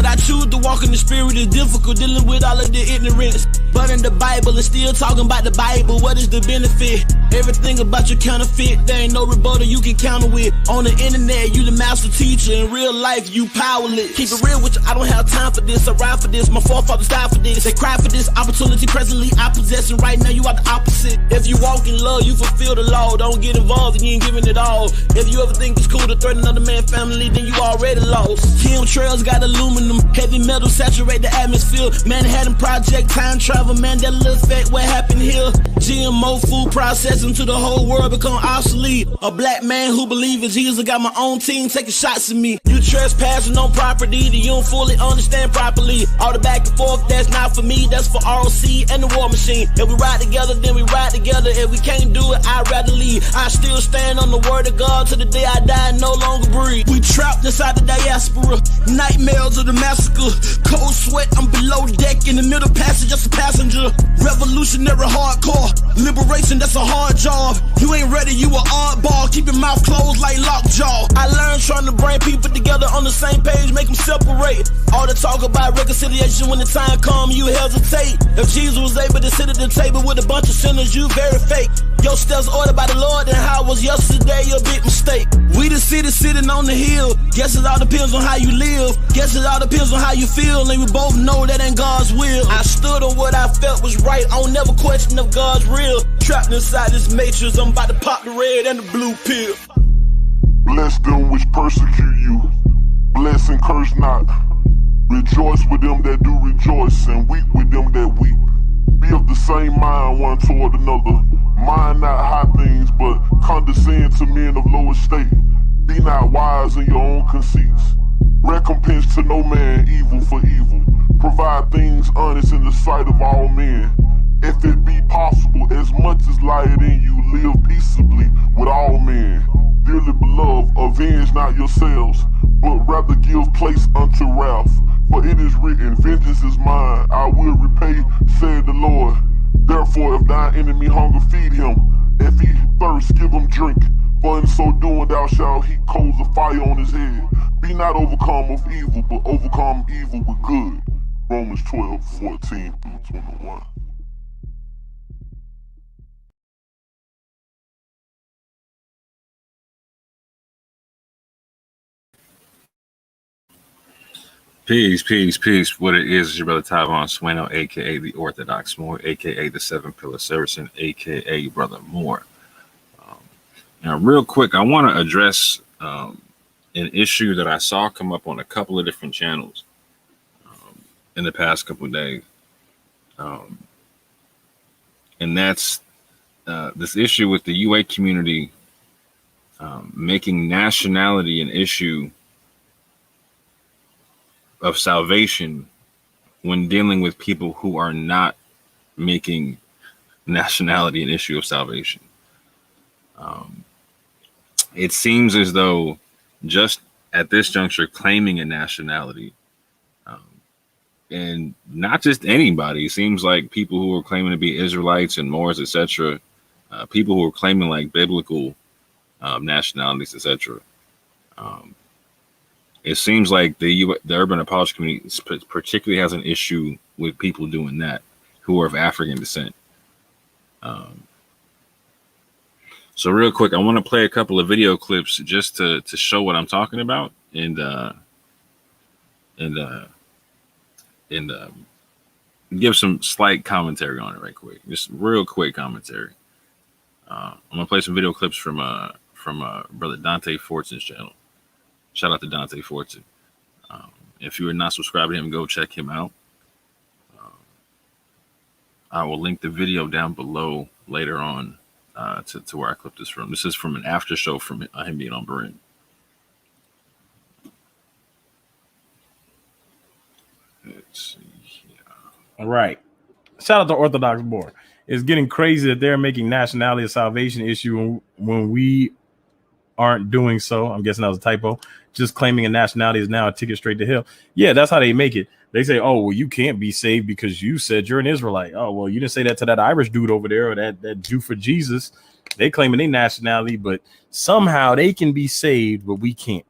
I choose to walk in the spirit is difficult, dealing with all of the ignorance. But in the Bible, it's still talking about the Bible. What is the benefit? Everything about you counterfeit. There ain't no rebuttal you can counter with. On the internet, you the master teacher. In real life, you powerless. Keep it real with you, I don't have time for this. I ride for this, my forefathers died for this. They cry for this opportunity presently I possess, and right now you are the opposite. If you walk in love, you fulfill the law. Don't get involved and you ain't giving it all. If you ever think it's cool to threaten another man's family, then you already lost. Chemtrails got aluminum, heavy metal saturate the atmosphere. Manhattan Project, time travel, Mandela effect, what happened here? GMO food processing to the whole world become obsolete. A black man who believes in Jesus got my own team taking shots at me. You trespassing on property that you don't fully understand properly. All the back and forth, that's not for me, that's for ROC and the war machine. If we ride together, then we ride together. If we can't do it, I'd rather leave. I still stand on the word of God till the day I die and no longer breathe. We trapped inside the diaspora, nightmares of the massacre. Cold sweat, I'm below deck, in the middle passage, just a passenger. Revolutionary hardcore, liberation, that's a hard job. You ain't ready, you a oddball, keep your mouth closed like lockjaw. I learned trying to bring people together on the same page, make them separate. All the talk about reconciliation, when the time comes, you hesitate. If Jesus was able to sit at the table with a bunch of sinners, you very fake. Your steps ordered by the Lord, and how it was yesterday, a big mistake. We the city sitting on the hill. Guess it all depends on how you live. Guess it all depends on how you feel, and we both know that ain't God's will. I stood on what I felt was right. I don't never question if God's real. Trapped inside this matrix, I'm about to pop the red and the blue pill. Bless them which persecute you. Bless and curse not. Rejoice with them that do rejoice, and weep with them that weep. Be of the same mind one toward another. Mind not high things, but condescend to men of low estate. Be not wise in your own conceits. Recompense to no man evil for evil. Provide things honest in the sight of all men. If it be possible, as much as lieth in you, live peaceably with all men. Dearly beloved, avenge not yourselves, but rather give place unto wrath. For it is written, vengeance is mine, I will repay, said the Lord. Therefore, if thine enemy hunger, feed him. If he thirst, give him drink. For in so doing thou shalt heap coals of fire on his head. Be not overcome of evil, but overcome evil with good. Romans 12:14-21. Peace, peace, peace. What it is your brother Tyvon Sueno, a.k.a. the Orthodox Moore, a.k.a. the Seven Pillar Saracen, a.k.a. Brother Moore. Now, real quick, I want to address an issue that I saw come up on a couple of different channels in the past couple of days. And that's this issue with the UA community making nationality an issue of salvation when dealing with people who are not making nationality an issue of salvation. It seems as though just at this juncture, claiming a nationality, and not just anybody, it seems like people who are claiming to be Israelites and Moors, etc., people who are claiming like biblical nationalities, etc. It seems like the urban apologist community particularly has an issue with people doing that who are of African descent. So real quick, I want to play a couple of video clips just to show what I'm talking about and give some slight commentary on it right quick. Just real quick commentary. I'm gonna play some video clips from brother Dante Fortson's channel. Shout out to Dante Fortson. If you are not subscribed to him, go check him out. I will link the video down below later on to where I clipped this from. This is from an after show from him being on Berean. Let's see here. All right. Shout out to Orthodox Board. It's getting crazy that they're making nationality a salvation issue when we aren't doing so. I'm guessing that was a typo. Just claiming a nationality is now a ticket straight to hell. Yeah, that's how they make it. They say, oh, well, you can't be saved because you said you're an Israelite. Oh, well, you didn't say that to that Irish dude over there or that Jew for Jesus. They claiming their nationality, but somehow they can be saved, but we can't.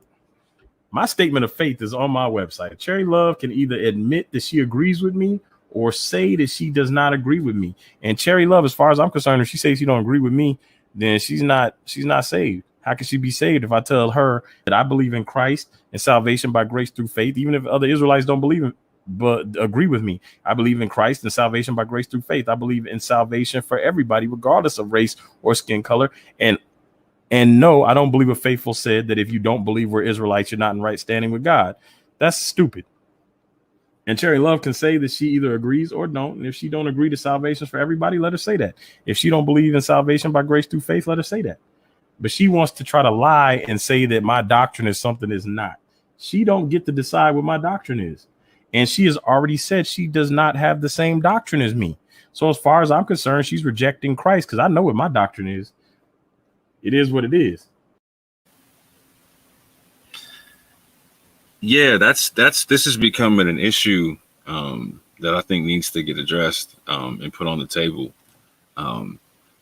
My statement of faith is on my website. Cherry Love can either admit that she agrees with me or say that she does not agree with me. And Cherry Love, as far as I'm concerned, if she says she don't agree with me, then she's not saved. How can she be saved if I tell her that I believe in Christ and salvation by grace through faith, even if other Israelites don't believe it, but agree with me? I believe in Christ and salvation by grace through faith. I believe in salvation for everybody, regardless of race or skin color. And no, I don't believe what Faithful said, that if you don't believe we're Israelites, you're not in right standing with God. That's stupid. And Cherry Love can say that she either agrees or don't. And if she don't agree to salvation for everybody, let her say that. If she don't believe in salvation by grace through faith, let her say that. But she wants to try to lie and say that my doctrine is something it's not. She don't get to decide what my doctrine is. And she has already said she does not have the same doctrine as me. So as far as I'm concerned, she's rejecting Christ, because I know what my doctrine is. It is what it is. Yeah, this is becoming an issue that I think needs to get addressed and put on the table.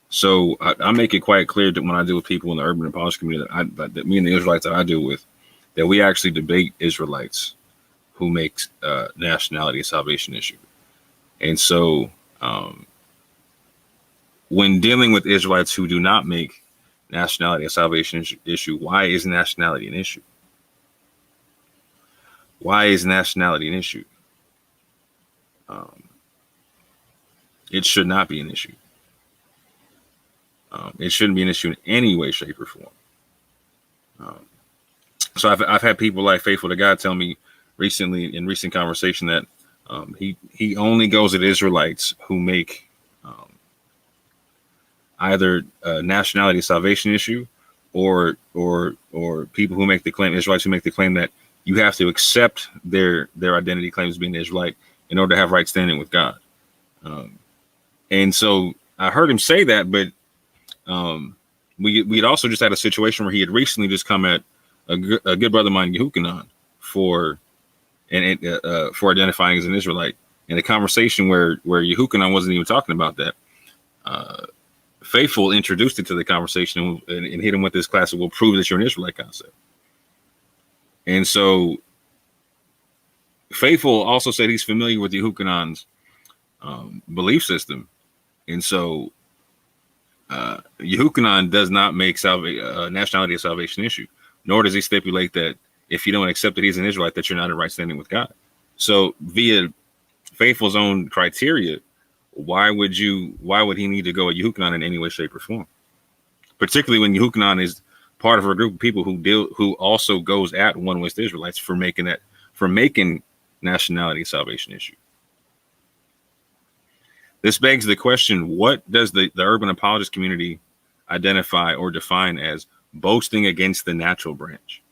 So I make it quite clear that when I deal with people in the urban apologist community, that me and the Israelites that I deal with, that we actually debate Israelites who make nationality a salvation issue. And so when dealing with Israelites who do not make nationality a salvation issue, why is nationality an issue? Why is nationality an issue? It should not be an issue. It shouldn't be an issue in any way, shape, or form. So I've had people like Faithful to God tell me recently in recent conversation that he only goes at Israelites who make either nationality salvation issue or people who make the claim, Israelites who make the claim that you have to accept their identity claims as being Israelite in order to have right standing with God. And so I heard him say that, but we had also just had a situation where he had recently just come at a good brother of mine, Yehukanan, for identifying as an Israelite. In a conversation where Yehukanan wasn't even talking about that, Faithful introduced it to the conversation and hit him with this classic, "Will prove that you're an Israelite" concept. And so Faithful also said he's familiar with Yehukanan's belief system. And so Yehukanan does not make nationality a salvation issue, nor does he stipulate that if you don't accept that he's an Israelite, that you're not in right standing with God. So via Faithful's own criteria, why would he need to go at Yehukanan in any way, shape, or form? Particularly when Yehukanan is part of a group of people who also goes at One West Israelites for making nationality a salvation issue. This begs the question: what does the urban apologist community identify or define as boasting against the natural branch?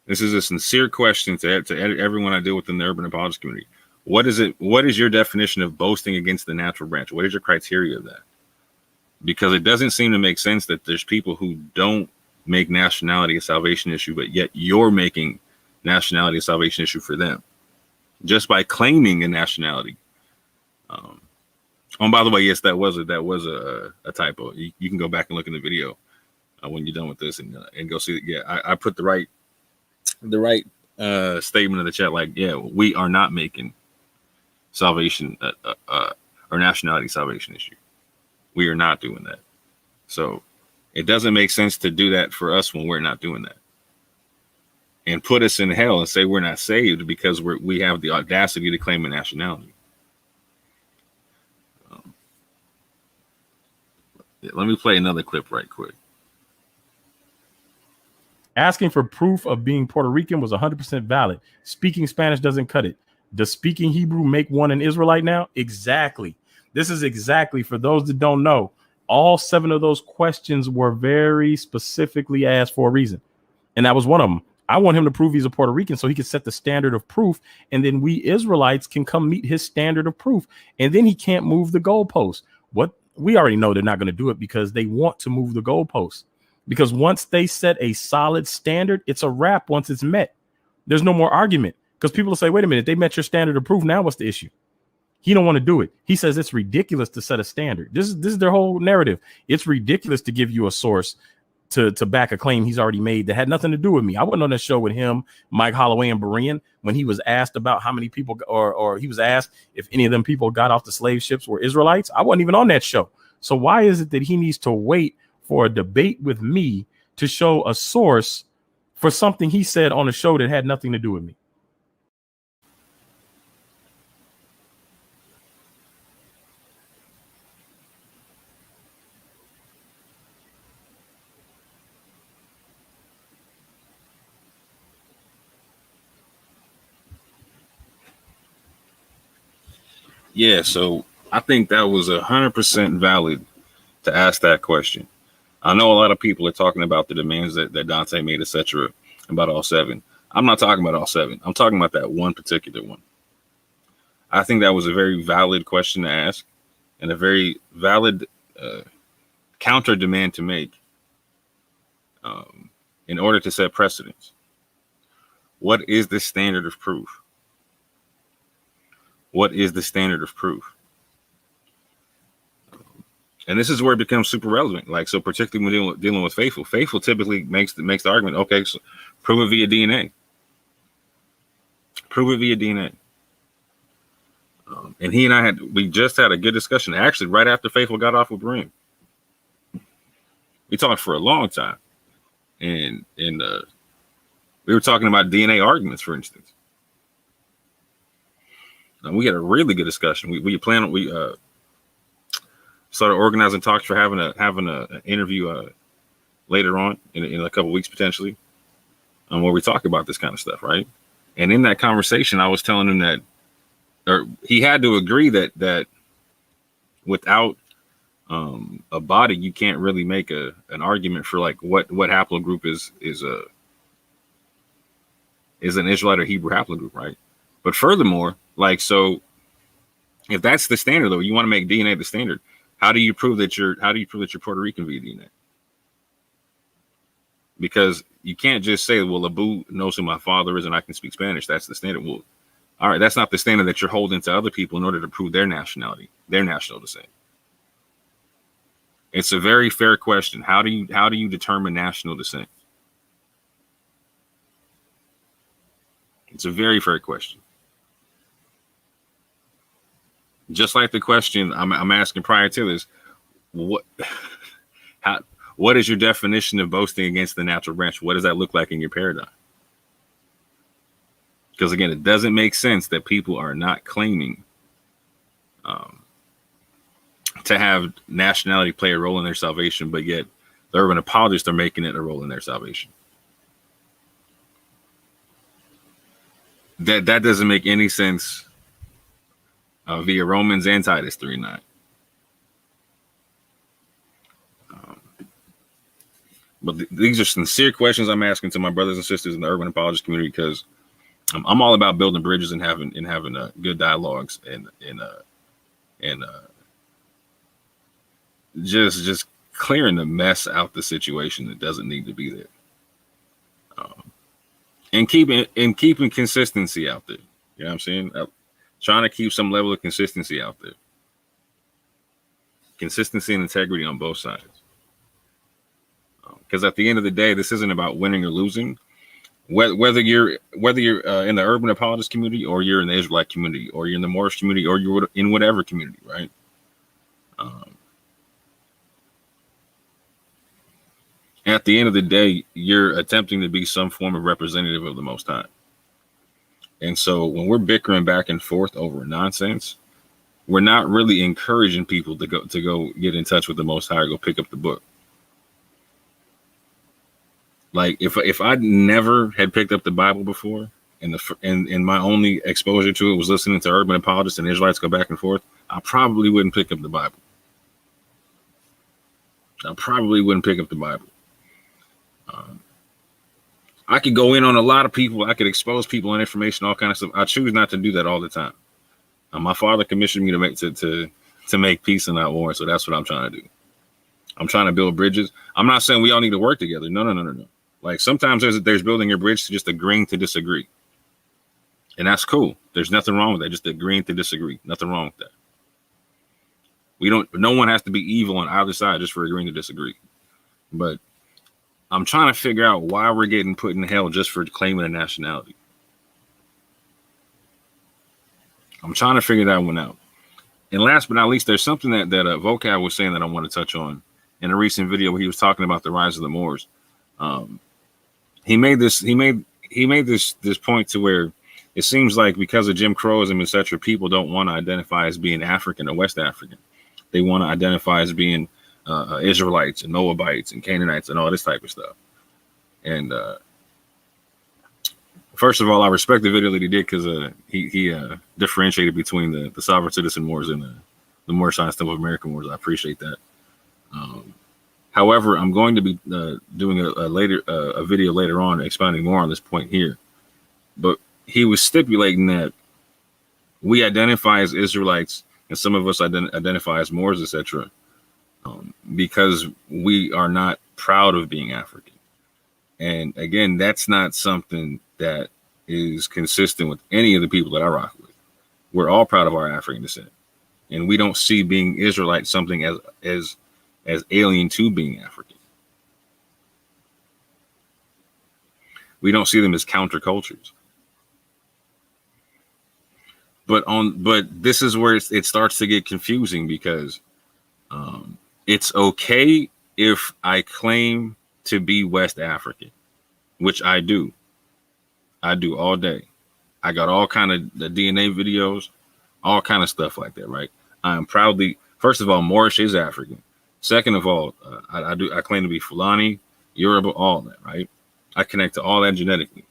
This is a sincere question to everyone I deal with in the urban apologist community. What is it? What is your definition of boasting against the natural branch? What is your criteria of that? Because it doesn't seem to make sense that there's people who don't make nationality a salvation issue, but yet you're making nationality a salvation issue for them just by claiming a nationality. By the way, yes, that was a typo. You can go back and look in the video when you're done with this and go see it. Yeah, I put the right statement in the chat. Like, yeah, we are not making salvation or nationality salvation issue. We are not doing that. So it doesn't make sense to do that for us when we're not doing that, and put us in hell and say we're not saved because we have the audacity to claim a nationality. Let me play another clip right quick. Asking for proof of being Puerto Rican was 100% valid. Speaking Spanish doesn't cut it. Does speaking Hebrew make one an Israelite now? Exactly. This is exactly, for those that don't know, all 7 of those questions were very specifically asked for a reason. And that was one of them. I want him to prove he's a Puerto Rican so he can set the standard of proof. And then we Israelites can come meet his standard of proof. And then he can't move the goalposts. We already know they're not going to do it because they want to move the goalposts. Because once they set a solid standard, it's a wrap once it's met. There's no more argument. Because people will say, wait a minute, they met your standard of proof. Now what's the issue? He don't want to do it. He says it's ridiculous to set a standard. This is their whole narrative. It's ridiculous to give you a source to back a claim he's already made that had nothing to do with me. I wasn't on that show with him, Mike Holloway, and Berean when he was asked about how many people, or he was asked if any of them people got off the slave ships were Israelites. I wasn't even on that show. So why is it that he needs to wait for a debate with me to show a source for something he said on a show that had nothing to do with me? Yeah, so I think that was 100% valid to ask that question. I know a lot of people are talking about the demands that Dante made, etc., about all seven. I'm not talking about all seven. I'm talking about that one particular one. I think that was a very valid question to ask and a very valid counter demand to make in order to set precedents. What is the standard of proof? What is the standard of proof? And this is where it becomes super relevant. Like, so particularly when dealing with faithful typically makes the argument, okay, so prove it via DNA. Prove it via DNA. And he and I we just had a good discussion, actually, right after Faithful got off with Berean. We talked for a long time. And we were talking about DNA arguments, for instance. We had a really good discussion. We started organizing talks for having an interview later on in a couple of weeks potentially, where we talk about this kind of stuff, right? And in that conversation, I was telling him that, or he had to agree that without a body, you can't really make an argument for like what haplogroup is an Israelite or Hebrew haplogroup, right? But furthermore, like, so if that's the standard, though, you want to make DNA the standard. How do you prove that you're Puerto Rican via DNA? Because you can't just say, well, Abu knows who my father is and I can speak Spanish. That's the standard. Well, all right, that's not the standard that you're holding to other people in order to prove their nationality, their national descent. It's a very fair question. How do you determine national descent? It's a very fair question. Just like the question I'm asking prior to this, what is your definition of boasting against the natural branch? What does that look like in your paradigm? Because again, it doesn't make sense that people are not claiming to have nationality play a role in their salvation, but yet the urban apologists are making it a role in their salvation. That doesn't make any sense. Via Romans and Titus 3:9. But these are sincere questions I'm asking to my brothers and sisters in the urban apologist community, because I'm all about building bridges and having good dialogues and just clearing the mess out the situation that doesn't need to be there, and keeping consistency out there. You know what I'm saying? Trying to keep some level of consistency out there. Consistency and integrity on both sides. Because at the end of the day, this isn't about winning or losing. Whether you're in the urban apologist community, or you're in the Israelite community, or you're in the Moorish community, or you're in whatever community, right? At the end of the day, you're attempting to be some form of representative of the Most High. And so when we're bickering back and forth over nonsense, we're not really encouraging people to go get in touch with the Most High or go pick up the book. Like if I never had picked up the Bible before, and my only exposure to it was listening to urban apologists and Israelites go back and forth, I probably wouldn't pick up the Bible. I could go in on a lot of people. I could expose people on information, all kind of stuff. I choose not to do that all the time. My father commissioned me to make peace and not war. So that's what I'm trying to do. I'm trying to build bridges. I'm not saying we all need to work together. No. Like sometimes there's building your bridge to just agreeing to disagree. And that's cool. There's nothing wrong with that. Just agreeing to disagree. Nothing wrong with that. No one has to be evil on either side just for agreeing to disagree. But I'm trying to figure out why we're getting put in hell just for claiming a nationality. I'm trying to figure that one out. And last but not least, there's something that Vocab was saying that I want to touch on in a recent video where he was talking about the rise of the Moors. He made this point to where it seems like because of Jim Crowism, etc., people don't want to identify as being African or West African. They want to identify as being Israelites and Moabites and Canaanites and all this type of stuff. And first of all, I respect the video that he did because he differentiated between the sovereign citizen Moors and the Moorish Science Temple of American Moors. I appreciate that. However, I'm going to be doing a video later on expounding more on this point here. But he was stipulating that we identify as Israelites and some of us identify as Moors, etc., because we are not proud of being African. And again, that's not something that is consistent with any of the people that I rock with. We're all proud of our African descent, and we don't see being Israelite something as alien to being African. We don't see them as countercultures. But this is where it starts to get confusing because it's okay if I claim to be West African, which I do. I do all day. I got all kind of the DNA videos, all kind of stuff like that, right? I am proudly, first of all, Moorish is African. Second of all, I claim to be Fulani, Yoruba, all that, right? I connect to all that genetically.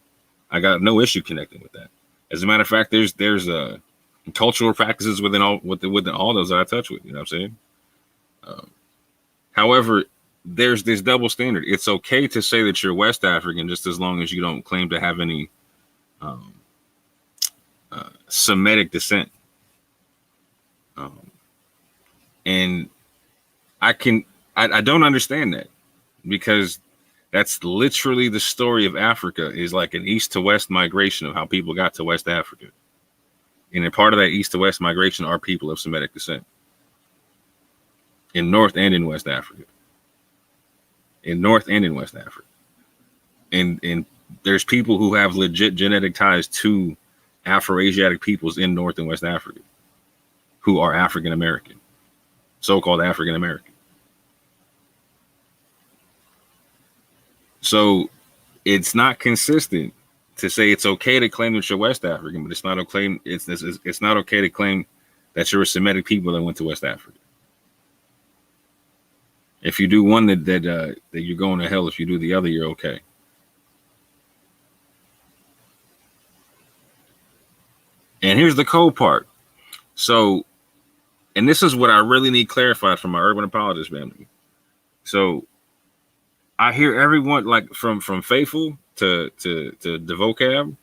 I got no issue connecting with that. As a matter of fact, there's cultural practices within all those that I touch with. You know what I'm saying? However, there's this double standard. It's okay to say that you're West African just as long as you don't claim to have any Semitic descent. And I don't understand that, because that's literally the story of Africa, is like an east to west migration of how people got to West Africa. And a part of that east to west migration are people of Semitic descent in North and in West Africa. In North and in West Africa. And there's people who have legit genetic ties to Afro-Asiatic peoples in North and West Africa who are African American, so-called African American. So it's not consistent to say it's okay to claim that you're West African, but it's not okay. It's not okay to claim that you're a Semitic people that went to West Africa. If you do one, that you're going to hell. If you do the other, you're okay. And here's the cold part. So, and this is what I really need clarified from my urban apologist family. So, I hear everyone, like from Faithful to the vocab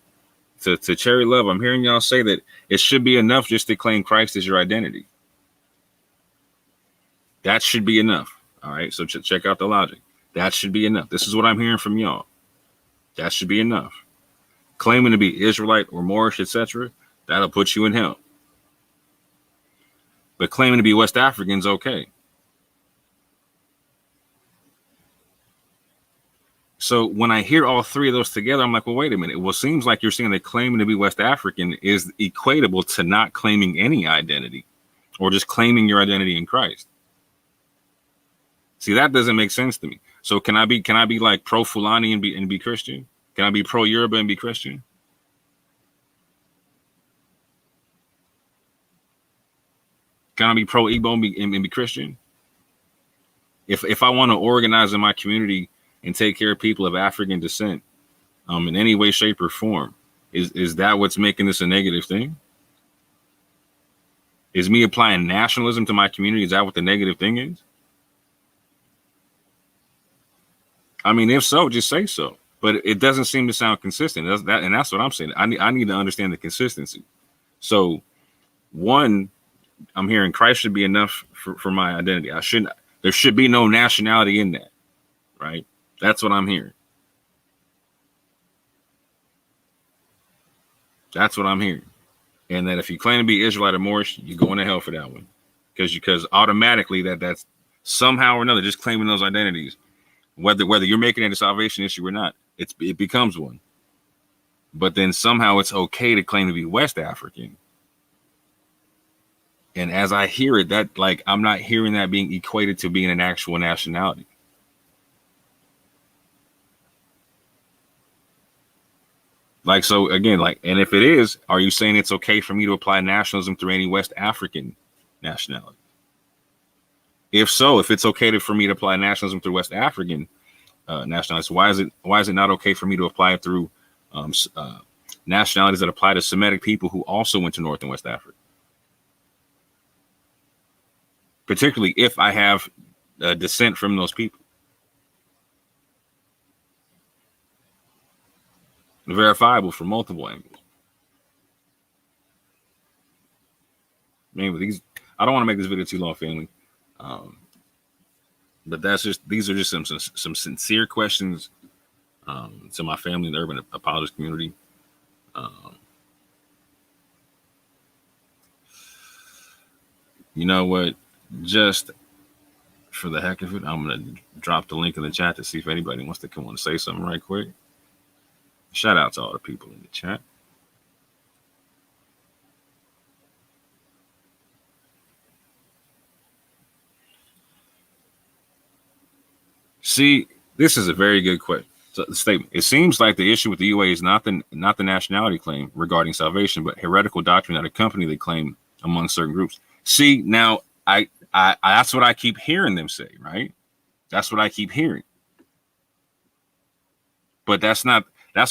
to Cherry Love. I'm hearing y'all say that it should be enough just to claim Christ as your identity. That should be enough. All right. So check out the logic. That should be enough. This is what I'm hearing from y'all. That should be enough. Claiming to be Israelite or Moorish, etc., that'll put you in hell. But claiming to be West African's okay. So when I hear all three of those together, I'm like, well, wait a minute. Well, it seems like you're saying that claiming to be West African is equatable to not claiming any identity, or just claiming your identity in Christ. See, that doesn't make sense to me. So can I be like pro Fulani and be Christian? Can I be pro Yoruba and be Christian? Can I be pro Igbo and be Christian? If I want to organize in my community and take care of people of African descent, in any way, shape, or form, is that what's making this a negative thing? Is me applying nationalism to my community, is that what the negative thing is? I mean, if so, just say so. But it doesn't seem to sound consistent. That's what I'm saying. I need to understand the consistency. So, one, I'm hearing Christ should be enough for my identity. There should be no nationality in that, right? That's what I'm hearing. That's what I'm hearing. And that if you claim to be Israelite or Moorish, you're going to hell for that one. Because automatically that's somehow or another, just claiming those identities whether you're making it a salvation issue or not, it becomes one. But then somehow it's okay to claim to be West African. And as I hear it, that like I'm not hearing that being equated to being an actual nationality. Like, so again, like, and if it is, are you saying it's okay for me to apply nationalism through any West African nationality? If so, if it's okay for me to apply nationalism through West African nationalities, why is it not okay for me to apply it through nationalities that apply to Semitic people who also went to North and West Africa? Particularly if I have descent from those people. Verifiable from multiple angles. Anyway, I don't want to make this video too long, family. But these are just some sincere questions to my family in the urban apologist community. You know what? Just for the heck of it, I'm gonna drop the link in the chat to see if anybody wants to come on and say something right quick. Shout out to all the people in the chat. See, this is a very good statement. It seems like the issue with the UA is not the nationality claim regarding salvation, but heretical doctrine that accompany the claim among certain groups. See, now I that's what I keep hearing them say, right? That's what I keep hearing. But that's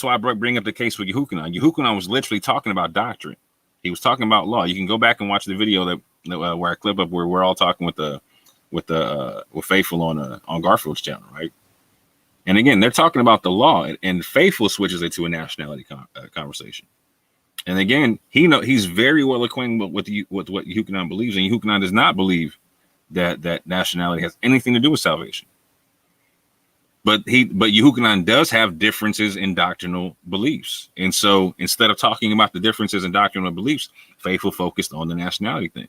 why I bring up the case with Yehukanan. Yehukanan was literally talking about doctrine. He was talking about law. You can go back and watch the video where I clip up where we're all talking with Faithful on Garfield's channel, right? And again, they're talking about the law, and Faithful switches it to a nationality conversation. And again, he's very well acquainted with what Yehukanan believes, and Yehukanan does not believe that nationality has anything to do with salvation. But Yehukanan does have differences in doctrinal beliefs. And so instead of talking about the differences in doctrinal beliefs, Faithful focused on the nationality thing.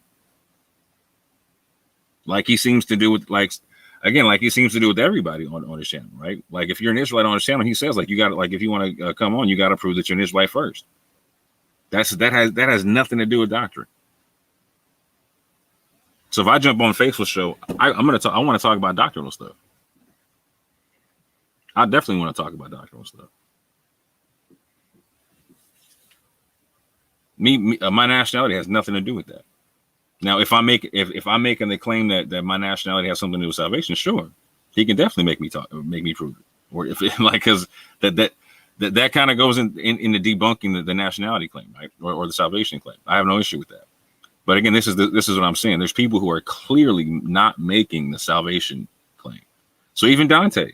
Like he seems to do with everybody on his channel, right? Like if you're an Israelite on his channel, he says like you got to, like if you want to come on, you got to prove that you're an Israelite first. That has nothing to do with doctrine. So if I jump on Faithful's show, I want to talk about doctrinal stuff. I definitely want to talk about doctrinal stuff. My nationality has nothing to do with that. Now, if I'm making the claim that my nationality has something to do with salvation, sure, he can definitely make me prove it. Or if it, like, because that kind of goes in the debunking the nationality claim, right, or the salvation claim. I have no issue with that. But again, this is what I'm saying. There's people who are clearly not making the salvation claim. So even Dante.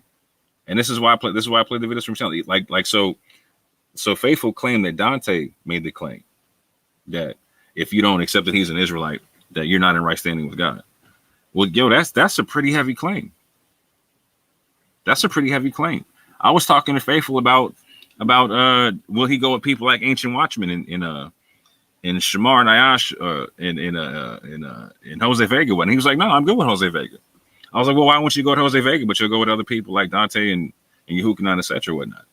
And this is why I play the videos from channel. So Faithful claimed that Dante made the claim that if you don't accept that he's an Israelite, that you're not in right standing with God. Well, that's a pretty heavy claim. That's a pretty heavy claim. I was talking to Faithful about will he go with people like Ancient Watchmen in Shamar and Ayash in Jose Vega? And he was like, no, I'm good with Jose Vega. I was like, well, why won't you go to Jose Vega, but you'll go with other people like Dante and Yehukanan, etc., whatnot.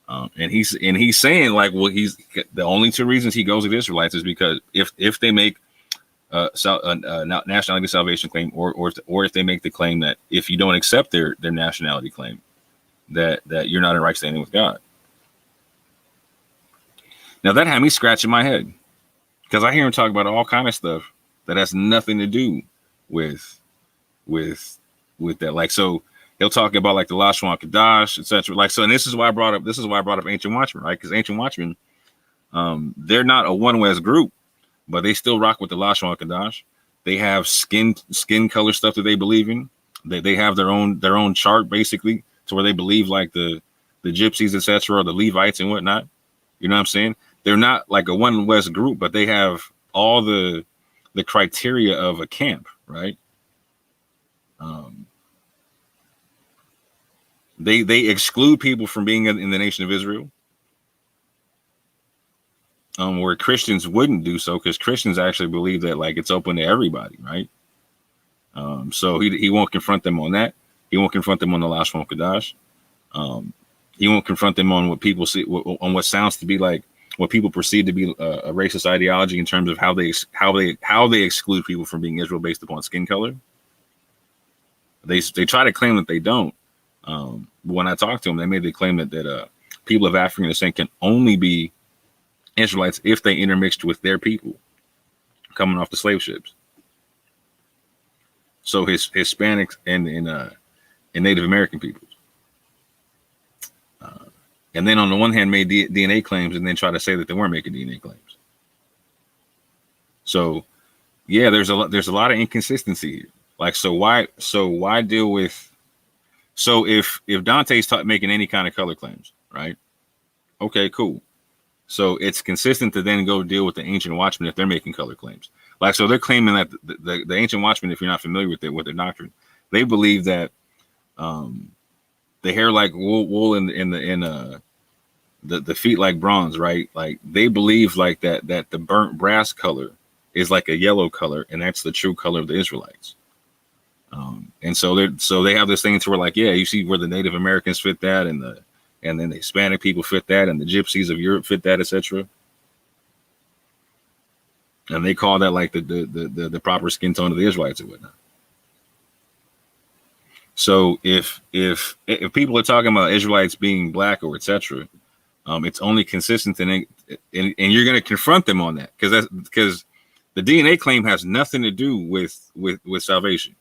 And he's saying like, well, he's the only two reasons he goes with Israelites is because if they make nationality salvation claim, or if they make the claim that if you don't accept their nationality claim, that you're not in right standing with God. Now that had me scratching my head because I hear him talk about all kind of stuff that has nothing to do with that. Like, so he'll talk about like the Lashon Kadash, etc. Like, so, and this is why I brought up Ancient Watchmen, right? Because Ancient Watchmen, they're not a one West group, but they still rock with the Lashon Kadash. They have skin color stuff that they believe in. They have their own chart basically to where they believe like the gypsies, etc., or the Levites and whatnot. You know what I'm saying? They're not like a one West group, but they have all the criteria of a camp, right? They exclude people from being in the nation of Israel, where Christians wouldn't do so because Christians actually believe that like it's open to everybody, right? So he won't confront them on that. He won't confront them on the Lashon Kodash. He won't confront them on what people see, on what sounds to be like what people perceive to be a racist ideology in terms of how they exclude people from being Israel based upon skin color. They try to claim that they don't. But when I talk to them, they made the claim that people of African descent can only be Israelites if they intermixed with their people coming off the slave ships. So Hispanics and Native American peoples. And then on the one hand made DNA claims and then try to say that they weren't making DNA claims. So yeah, there's a lot of inconsistency here. Like, so why deal with, so if Dante's making any kind of color claims, right? Okay, cool. So it's consistent to then go deal with the Ancient Watchmen if they're making color claims. Like, so they're claiming that the Ancient Watchmen, if you're not familiar with their doctrine, they believe that the hair like wool in the feet like bronze, right? Like they believe like that the burnt brass color is like a yellow color, and that's the true color of the Israelites. And so they have this thing to where like, yeah, you see where the Native Americans fit that, and then the Hispanic people fit that, and the Gypsies of Europe fit that, etc. And they call that like the proper skin tone of the Israelites and whatnot. So if people are talking about Israelites being black or etc., it's only consistent and you're going to confront them on that because the DNA claim has nothing to do with salvation.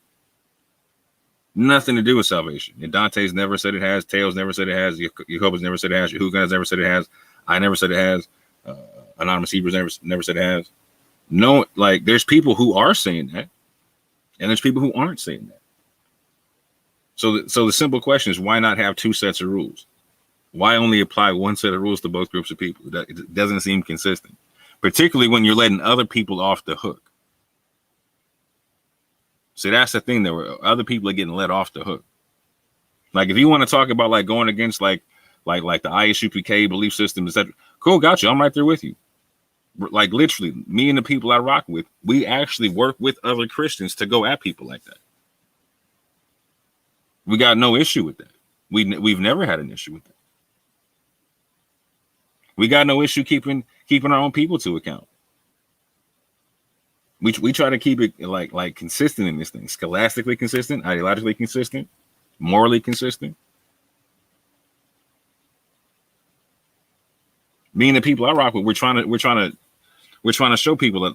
Nothing to do with salvation. And Dante's never said it has. Tails never said it has. Jehovah's never said it has. Yehugan's never said it has. I never said it has. Anonymous Hebrews never said it has. No, like there's people who are saying that, and there's people who aren't saying that. So the simple question is, why not have two sets of rules? Why only apply one set of rules to both groups of people? It doesn't seem consistent, particularly when you're letting other people off the hook. See, that's the thing, that other people are getting let off the hook. Like, if you want to talk about like going against like the ISUPK belief system, etc., cool, got you. I'm right there with you. Like, literally, me and the people I rock with, we actually work with other Christians to go at people like that. We got no issue with that. We've never had an issue with that. We got no issue keeping our own people to account. We try to keep it like consistent in this thing, scholastically consistent, ideologically consistent, morally consistent. Me and the people I rock with, we're trying to show people that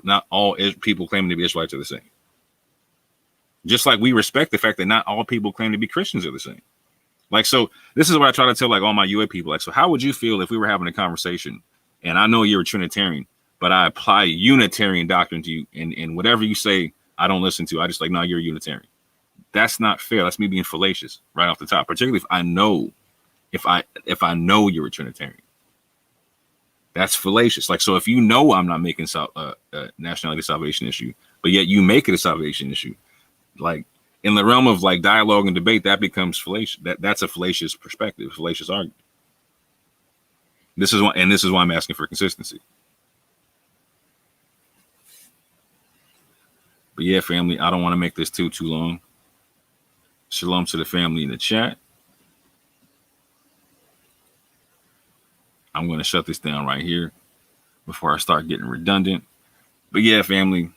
not all people claiming to be Israelites are the same. Just like we respect the fact that not all people claim to be Christians are the same. Like, so this is what I try to tell like all my UA people. Like, so how would you feel if we were having a conversation and I know you're a Trinitarian, but I apply Unitarian doctrine to you, and whatever you say, I don't listen to. I just like, no, you're a Unitarian. That's not fair. That's me being fallacious right off the top, particularly if I know you're a Trinitarian. That's fallacious. Like, so if you know I'm not making nationality salvation issue, but yet you make it a salvation issue, like in the realm of like dialogue and debate, that becomes fallacious. That's a fallacious perspective, fallacious argument. This is why I'm asking for consistency. But yeah, family, I don't want to make this too long. Shalom to the family in the chat. I'm going to shut this down right here before I start getting redundant. But yeah, family,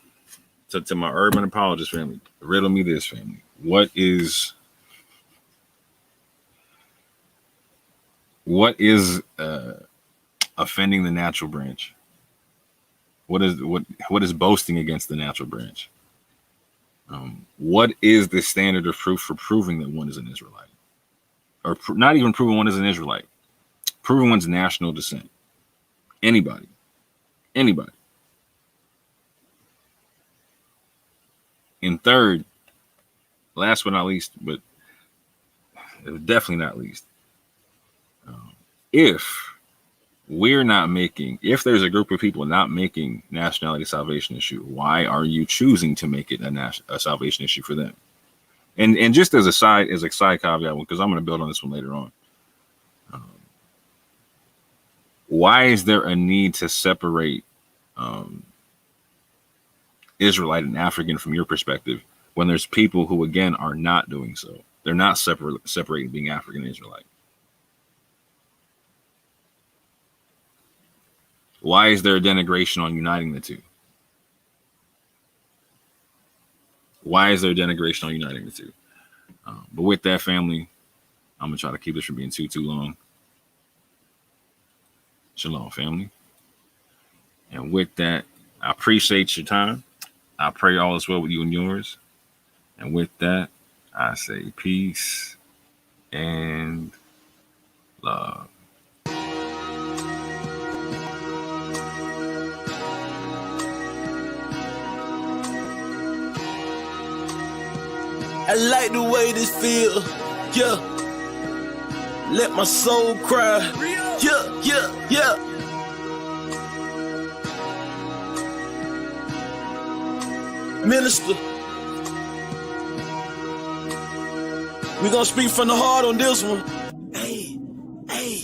to my urban apologist family, riddle me this, family. What is offending the natural branch? What is boasting against the natural branch? What is the standard of proof for proving that one is an Israelite? Or not even proving one is an Israelite, proving one's national descent. Anybody. And third, last but not least, but definitely not least, if there's a group of people not making nationality salvation issue, why are you choosing to make it a salvation issue for them? And just as a side caveat, because I'm going to build on this one later on. Why is there a need to separate Israelite and African from your perspective when there's people who, again, are not doing so. They're not separating being African Israelite. Why is there a denigration on uniting the two? Why is there a denigration on uniting the two? But with that, family, I'm going to try to keep this from being too long. Shalom, family. And with that, I appreciate your time. I pray all is well with you and yours. And with that, I say peace and love. I like the way this feel, yeah. Let my soul cry, yeah, yeah, yeah. Minister, we gonna speak from the heart on this one.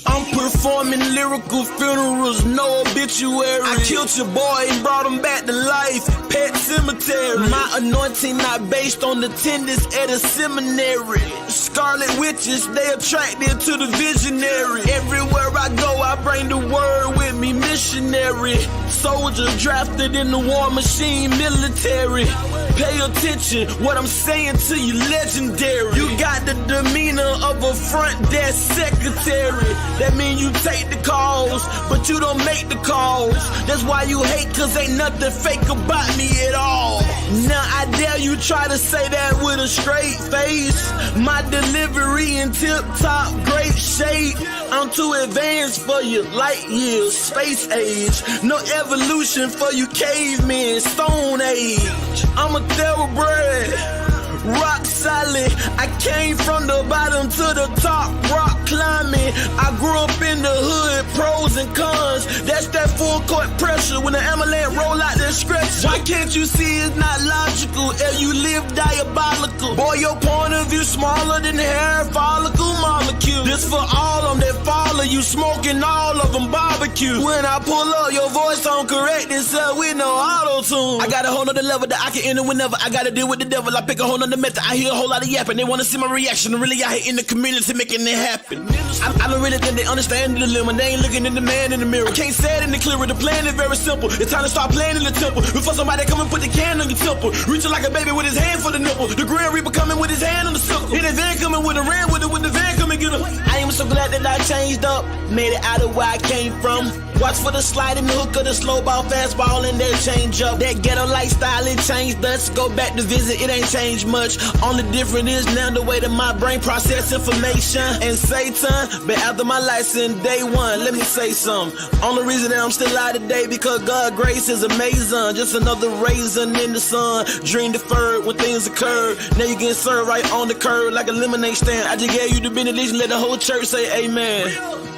I'm performing lyrical funerals, no obituary. I killed your boy and brought him back to life. Pet cemetery. My anointing not based on attendance at a seminary. Scarlet witches, they attracted to the visionary. Everywhere I go, I bring the word with me, missionary. Soldier drafted in the war machine, military. Pay attention, what I'm saying to you, legendary. You got the demeanor of a front desk secretary. That mean you take the calls, but you don't make the calls. That's why you hate, cause ain't nothing fake about me at all. Now I dare you try to say that with a straight face. My delivery in tip-top great shape. I'm too advanced for you, light years, space age. No evolution for you cavemen, stone age. I'm a thoroughbred, rock solid. I came from the bottom to the top, rock climbing. I grew up in the hood, pros and cons. That's that full court pressure when the ambulance roll out that stretch. Why can't you see it's not logical? And you live diabolical. Boy, your point of view smaller than the hair follicle molecule. This for all of them that follow you, smoking all of them barbecue. When I pull up, your voice on correct itself with no auto-tune. I got a whole nother level that I can enter whenever I gotta deal with the devil. I pick a whole nother method. I hear a whole lot of yapping. They wanna see my reaction. Really out here in the community making it happen. I don't really think they understand the dilemma. They ain't looking at the man in the mirror. I can't say it any clearer. The plan is very simple. It's time to start playing in the temple. Before somebody come and put the can on your temple. Reaching like a baby with his hand for the nipple. The Grand Reaper coming with his hand on the sickle. In the van coming with a ram with the van coming get him. I am so glad that I changed up. Made it out of where I came from. Watch for the slide and the hook of the slow ball, fastball, and they change up. That ghetto lifestyle, it changed us. Go back to visit, it ain't changed much. Only difference is now the way that my brain process information. And Satan, been after my license day one. Let me say something. Only reason that I'm still alive today because God's grace is amazing. Just another raisin in the sun. Dream deferred when things occur. Now you getting served right on the curb like a lemonade stand. I just gave you the benediction, let the whole church say amen.